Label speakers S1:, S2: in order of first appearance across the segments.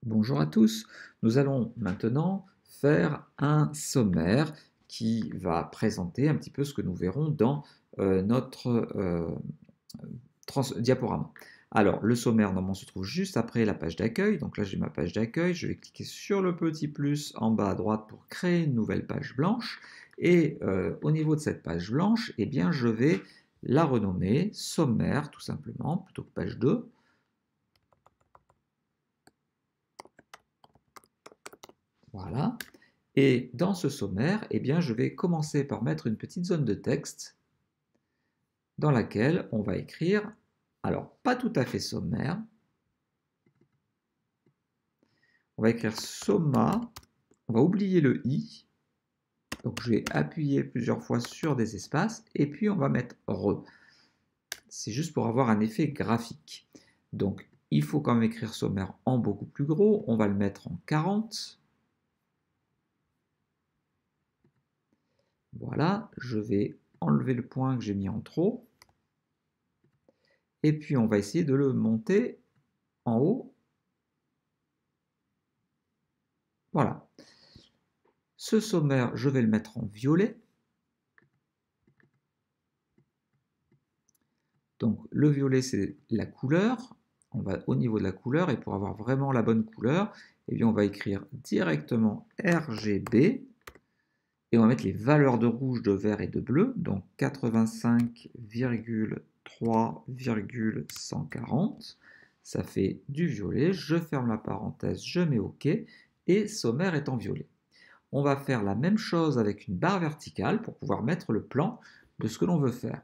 S1: Bonjour à tous, nous allons maintenant faire un sommaire qui va présenter un petit peu ce que nous verrons dans notre diaporama. Alors, le sommaire normalement se trouve juste après la page d'accueil, donc là j'ai ma page d'accueil, je vais cliquer sur le petit plus en bas à droite pour créer une nouvelle page blanche, et au niveau de cette page blanche, eh bien, je vais la renommer sommaire tout simplement, plutôt que page 2. Voilà. Et dans ce sommaire, eh bien, je vais commencer par mettre une petite zone de texte dans laquelle on va écrire, alors pas tout à fait sommaire, on va écrire soma, on va oublier le i, donc je vais appuyer plusieurs fois sur des espaces, et puis on va mettre re. C'est juste pour avoir un effet graphique. Donc il faut quand même écrire sommaire en beaucoup plus gros, on va le mettre en 40. Voilà, je vais enlever le point que j'ai mis en trop. Et puis on va essayer de le monter en haut. Voilà. Ce sommaire, je vais le mettre en violet. Donc le violet, c'est la couleur. On va au niveau de la couleur, et pour avoir vraiment la bonne couleur, eh bien, on va écrire directement RGB, et on va mettre les valeurs de rouge, de vert et de bleu, donc 85,3,140. Ça fait du violet, je ferme la parenthèse, je mets OK, et sommaire est en violet. On va faire la même chose avec une barre verticale pour pouvoir mettre le plan de ce que l'on veut faire.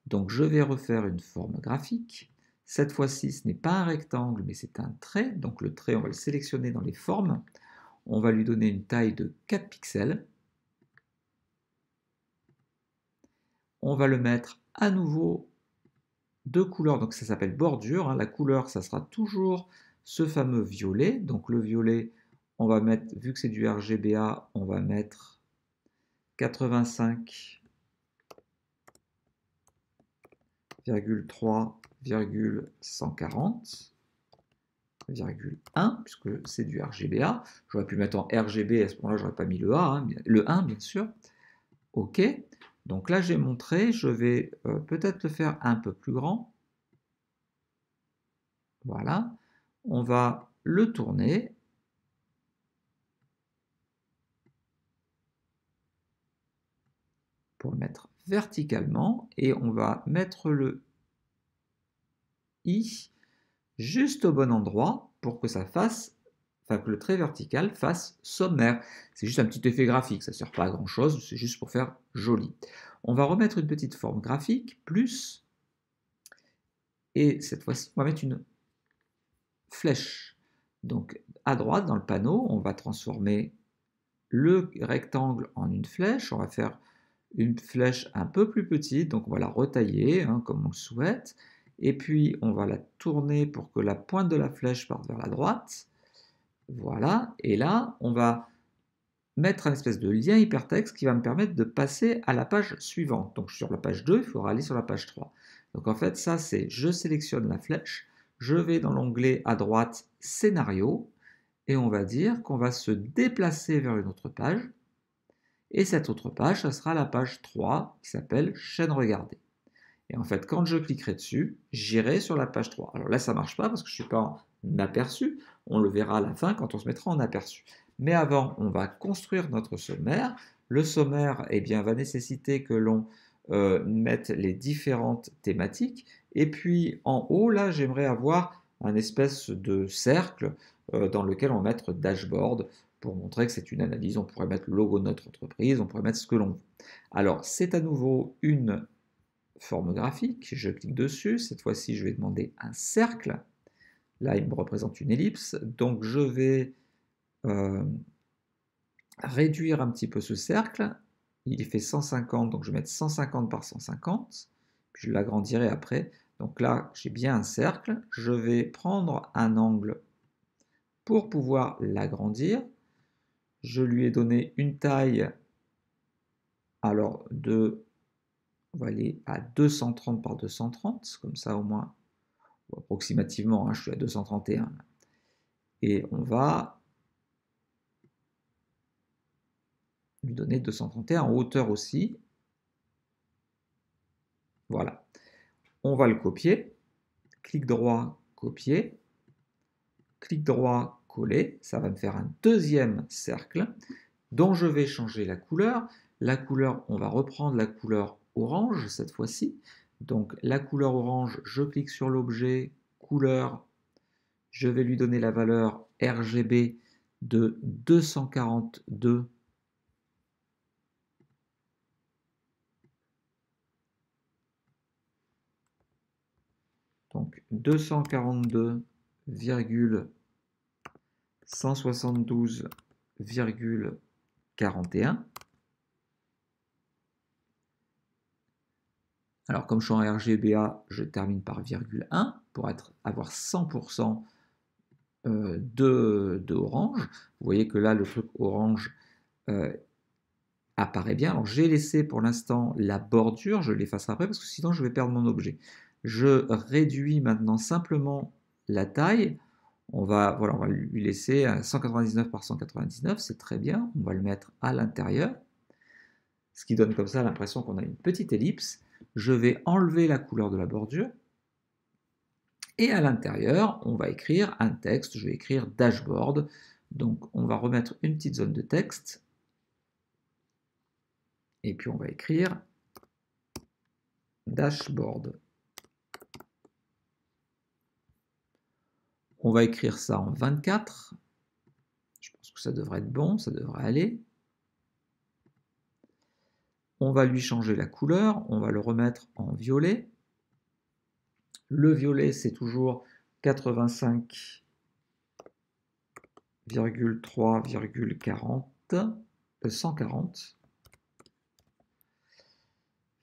S1: Donc je vais refaire une forme graphique. Cette fois-ci, ce n'est pas un rectangle, mais c'est un trait. Donc le trait, on va le sélectionner dans les formes. On va lui donner une taille de 4 pixels. On va le mettre à nouveau de couleur, donc ça s'appelle bordure. La couleur, ça sera toujours ce fameux violet. Donc le violet, on va mettre, vu que c'est du RGBA, on va mettre 85,3,140,1 puisque c'est du RGBA. J'aurais pu mettre en RGB, à ce moment-là, j'aurais pas mis le A, le 1 bien sûr. OK. Donc là, j'ai montré, je vais peut-être le faire un peu plus grand. Voilà. On va le tourner. Pour le mettre verticalement, et on va mettre le I juste au bon endroit pour que ça fasse, enfin que le trait vertical fasse sommaire. C'est juste un petit effet graphique, ça ne sert pas à grand chose, c'est juste pour faire joli. On va remettre une petite forme graphique, plus, et cette fois-ci, on va mettre une flèche. Donc à droite, dans le panneau, on va transformer le rectangle en une flèche, on va faire une flèche un peu plus petite, donc on va la retailler comme on le souhaite, et puis on va la tourner pour que la pointe de la flèche parte vers la droite, voilà, et là on va mettre un espèce de lien hypertexte qui va me permettre de passer à la page suivante. Donc sur la page 2, il faudra aller sur la page 3. Donc en fait ça c'est, je sélectionne la flèche, je vais dans l'onglet à droite scénario, et on va dire qu'on va se déplacer vers une autre page, et cette autre page, ça sera la page 3 qui s'appelle chaîne regardée. Et en fait, quand je cliquerai dessus, j'irai sur la page 3. Alors là, ça ne marche pas parce que je ne suis pas en aperçu. On le verra à la fin quand on se mettra en aperçu. Mais avant, on va construire notre sommaire. Le sommaire eh bien, va nécessiter que l'on mette les différentes thématiques. Et puis en haut, là, j'aimerais avoir un espèce de cercle dans lequel on va mettre dashboard pour montrer que c'est une analyse. On pourrait mettre le logo de notre entreprise, on pourrait mettre ce que l'on veut. Alors, c'est à nouveau une forme graphique, je clique dessus, cette fois-ci je vais demander un cercle, là il me représente une ellipse, donc je vais réduire un petit peu ce cercle, il fait 150, donc je vais mettre 150 par 150, puis je l'agrandirai après, donc là j'ai bien un cercle, je vais prendre un angle pour pouvoir l'agrandir, je lui ai donné une taille alors on va aller à 230 par 230, comme ça au moins approximativement, je suis à 231. et on va lui donner 231 en hauteur aussi. Voilà. On va le copier. Clic droit, copier. Clic droit, coller. Ça va me faire un deuxième cercle dont je vais changer la couleur. La couleur, on va reprendre la couleur orange cette fois-ci. Donc la couleur orange, je clique sur l'objet, couleur, je vais lui donner la valeur RGB de 242. Donc 242,172,41. Alors comme je suis en RGBA, je termine par virgule 1 pour avoir 100% de orange. Vous voyez que là, le truc orange apparaît bien. Alors j'ai laissé pour l'instant la bordure, je l'effacerai après parce que sinon je vais perdre mon objet. Je réduis maintenant simplement la taille. On va lui laisser 199 par 199, c'est très bien. On va le mettre à l'intérieur, ce qui donne comme ça l'impression qu'on a une petite ellipse. Je vais enlever la couleur de la bordure. Et à l'intérieur, on va écrire un texte. Je vais écrire dashboard. Donc on va remettre une petite zone de texte. Et puis on va écrire dashboard. On va écrire ça en 24. Je pense que ça devrait être bon, ça devrait aller. On va lui changer la couleur, on va le remettre en violet. Le violet, c'est toujours 85,3,40, 140.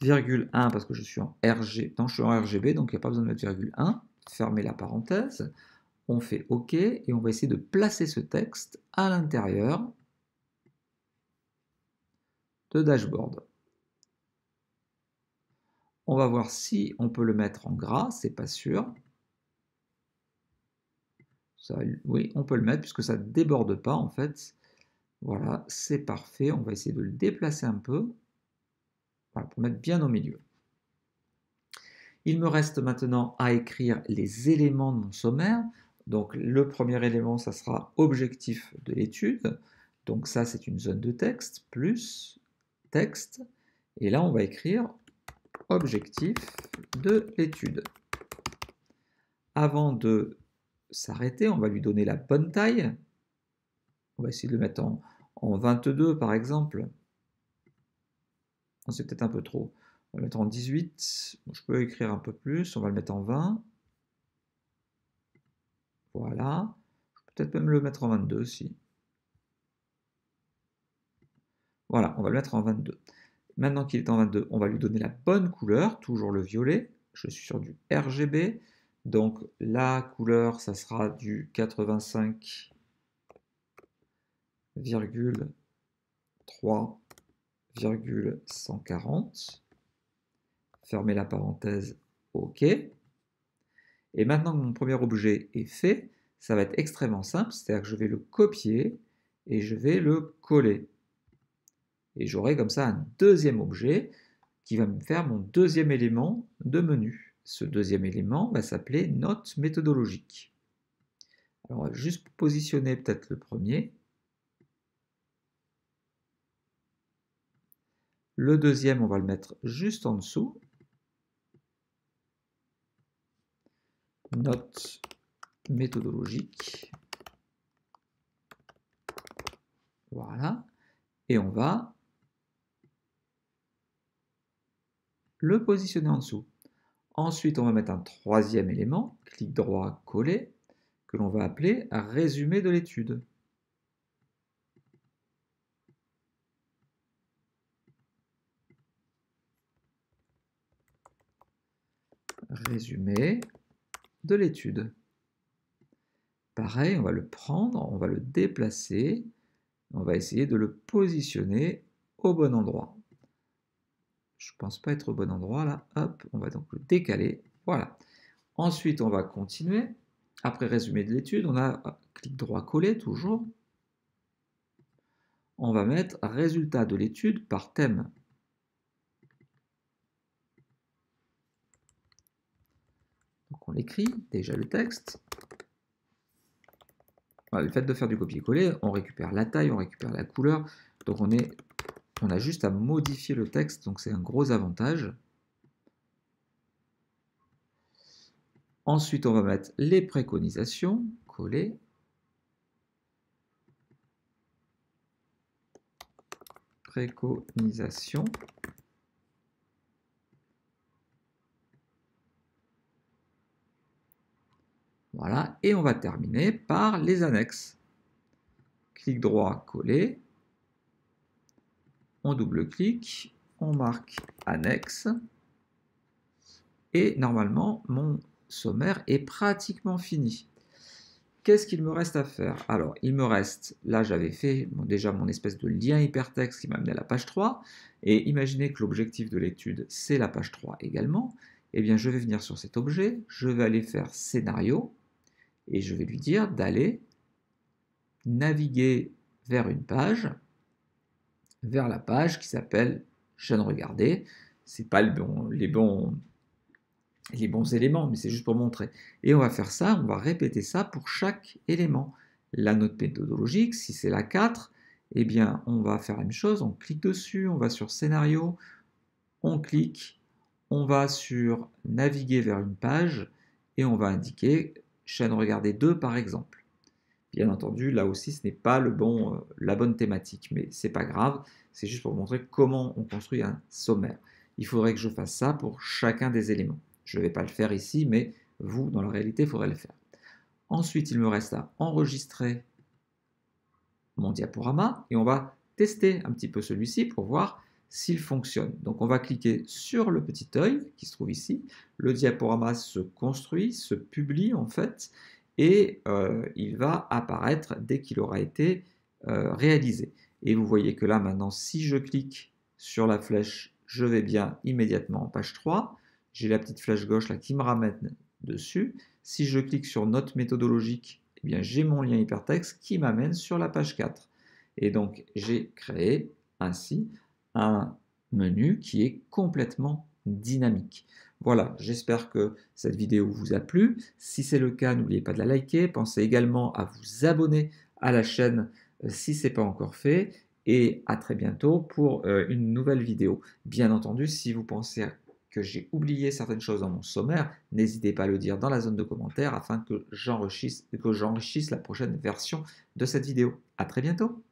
S1: 1 parce que je suis en RG, non, je suis en RGB, donc il n'y a pas besoin de mettre virgule 1. Fermez la parenthèse. On fait OK et on va essayer de placer ce texte à l'intérieur de dashboard. On va voir si on peut le mettre en gras, c'est pas sûr. Ça, oui, on peut le mettre puisque ça ne déborde pas en fait. Voilà, c'est parfait. On va essayer de le déplacer un peu. Voilà, pour mettre bien au milieu. Il me reste maintenant à écrire les éléments de mon sommaire. Donc le premier élément, ça sera objectif de l'étude. Donc ça, c'est une zone de texte, plus texte. Et là, on va écrire objectif de l'étude. Avant de s'arrêter, on va lui donner la bonne taille. On va essayer de le mettre en 22 par exemple. C'est peut-être un peu trop. On va le mettre en 18. Bon, je peux écrire un peu plus. On va le mettre en 20. Voilà. Je peux peut-être même le mettre en 22 aussi. Voilà, on va le mettre en 22. Maintenant qu'il est en 22, on va lui donner la bonne couleur, toujours le violet. Je suis sur du RGB. Donc la couleur, ça sera du 85,3,140. Fermez la parenthèse, OK. Et maintenant que mon premier objet est fait, ça va être extrêmement simple, c'est-à-dire que je vais le copier et je vais le coller. Et j'aurai comme ça un deuxième objet qui va me faire mon deuxième élément de menu. Ce deuxième élément va s'appeler note méthodologique. Alors on va juste positionner peut-être le premier. Le deuxième, on va le mettre juste en dessous. Note méthodologique. Voilà. Et on va le positionner en dessous. Ensuite, on va mettre un troisième élément, clic droit, coller, que l'on va appeler résumé de l'étude. Résumé de l'étude. Pareil, on va le prendre, on va le déplacer, on va essayer de le positionner au bon endroit. Je ne pense pas être au bon endroit là, hop, on va donc le décaler, voilà. Ensuite, on va continuer. Après résumé de l'étude, on a clic droit coller toujours. On va mettre résultat de l'étude par thème. Donc on l'écrit, déjà le texte. Voilà, le fait de faire du copier-coller, on récupère la taille, on récupère la couleur. Donc on a juste à modifier le texte, donc c'est un gros avantage. Ensuite, on va mettre les préconisations, coller. Préconisations. Voilà, et on va terminer par les annexes. Clic droit, coller. On double-clique, on marque annexe. Et normalement, mon sommaire est pratiquement fini. Qu'est-ce qu'il me reste à faire? Alors, il me reste, là j'avais fait déjà mon espèce de lien hypertexte qui m'a amené à la page 3, et imaginez que l'objectif de l'étude, c'est la page 3 également. Eh bien, je vais venir sur cet objet, je vais aller faire scénario, et je vais lui dire d'aller naviguer vers une page, vers la page qui s'appelle chaîne regardée. C'est pas les bons éléments, mais c'est juste pour montrer. Et on va faire ça, on va répéter ça pour chaque élément. La note méthodologique, si c'est la 4, eh bien, on va faire la même chose, on clique dessus, on va sur scénario, on clique, on va sur naviguer vers une page, et on va indiquer chaîne regardée 2 par exemple. Bien entendu, là aussi, ce n'est pas la bonne thématique, mais c'est pas grave, c'est juste pour montrer comment on construit un sommaire. Il faudrait que je fasse ça pour chacun des éléments. Je ne vais pas le faire ici, mais vous, dans la réalité, il faudrait le faire. Ensuite, il me reste à enregistrer mon diaporama et on va tester un petit peu celui-ci pour voir s'il fonctionne. Donc on va cliquer sur le petit œil qui se trouve ici. Le diaporama se construit, se publie en fait, et il va apparaître dès qu'il aura été réalisé. Et vous voyez que là maintenant, si je clique sur la flèche, je vais bien immédiatement en page 3. J'ai la petite flèche gauche là qui me ramène dessus. Si je clique sur note méthodologique, eh bien j'ai mon lien hypertexte qui m'amène sur la page 4. Et donc j'ai créé ainsi un menu qui est complètement dynamique. Voilà, j'espère que cette vidéo vous a plu. Si c'est le cas, n'oubliez pas de la liker. Pensez également à vous abonner à la chaîne si ce n'est pas encore fait. Et à très bientôt pour une nouvelle vidéo. Bien entendu, si vous pensez que j'ai oublié certaines choses dans mon sommaire, n'hésitez pas à le dire dans la zone de commentaires afin que j'enrichisse la prochaine version de cette vidéo. À très bientôt.